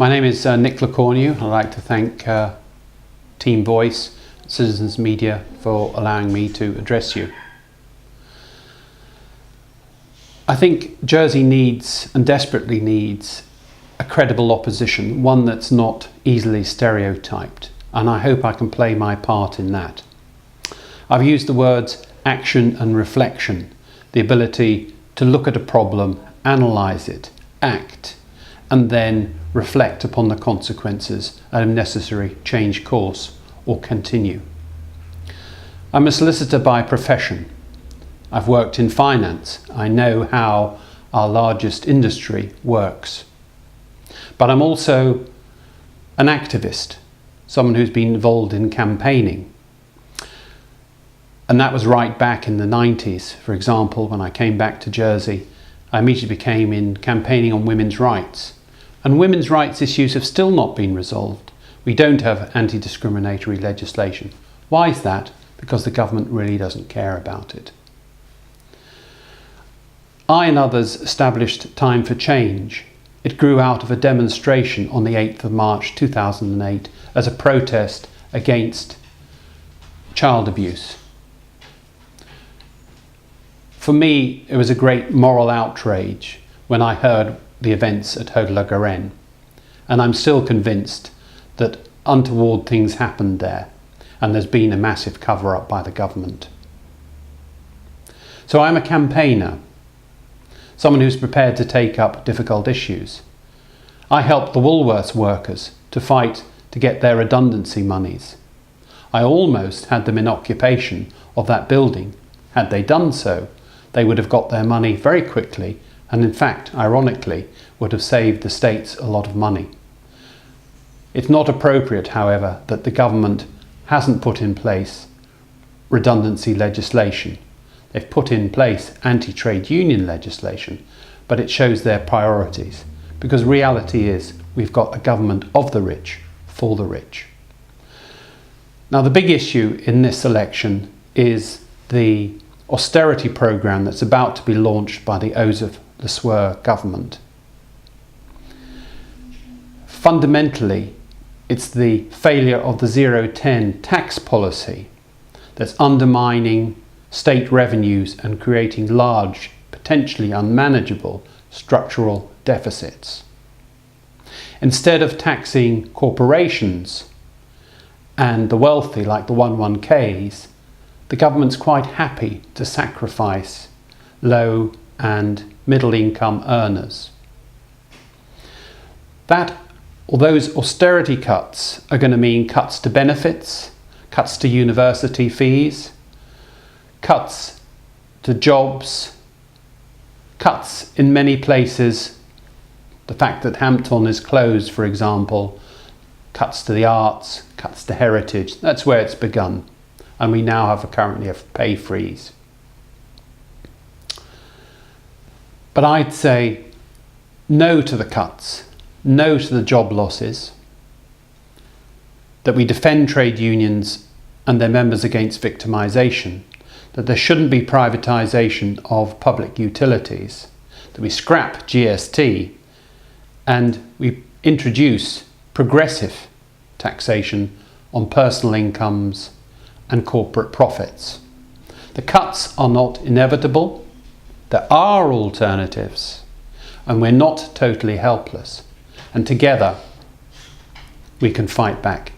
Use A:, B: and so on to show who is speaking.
A: My name is Nicola Cornu. I'd like to thank Team Voice, Citizens Media for allowing me to address you. I think Jersey needs and desperately needs a credible opposition, one that's not easily stereotyped, and I hope I can play my part in that. I've used the words action and reflection, the ability to look at a problem, analyse it, act, and then reflect upon the consequences and if necessary change course or continue. I'm a solicitor by profession. I've worked in finance. I know how our largest industry works. But I'm also an activist, someone who's been involved in campaigning. And that was right back in the 90s. For example, when I came back to Jersey, I immediately became in campaigning on women's rights. And women's rights issues have still not been resolved. We don't have anti-discriminatory legislation. Why is that? Because the government really doesn't care about it. I and others established Time for Change. It grew out of a demonstration on the 8th of March 2008 as a protest against child abuse. For me, it was a great moral outrage when I heard the events at Haute La Garenne, and I'm still convinced that untoward things happened there and there's been a massive cover-up by the government. So I'm a campaigner, someone who's prepared to take up difficult issues. I helped the Woolworths workers to fight to get their redundancy monies. I almost had them in occupation of that building. Had they done so, they would have got their money very quickly and in fact, ironically, would have saved the states a lot of money. It's not appropriate, however, that the government hasn't put in place redundancy legislation. They've put in place anti-trade union legislation, but it shows their priorities, because reality is we've got a government of the rich, for the rich. Now, the big issue in this election is the austerity programme that's about to be launched by the Joseph Le Sueur government. Fundamentally, it's the failure of the 0-10 tax policy that's undermining state revenues and creating large, potentially unmanageable structural deficits. Instead of taxing corporations and the wealthy like the 111Ks, the government's quite happy to sacrifice low and middle income earners. Those austerity cuts are going to mean cuts to benefits, cuts to university fees, cuts to jobs, cuts in many places. The fact that Hampton is closed, for example, cuts to the arts, cuts to heritage. That's where it's begun. And we now currently have a pay freeze. But I'd say no to the cuts, no to the job losses, that we defend trade unions and their members against victimisation, that there shouldn't be privatisation of public utilities, that we scrap GST and we introduce progressive taxation on personal incomes and corporate profits. The cuts are not inevitable. There are alternatives, and we're not totally helpless. And together, we can fight back.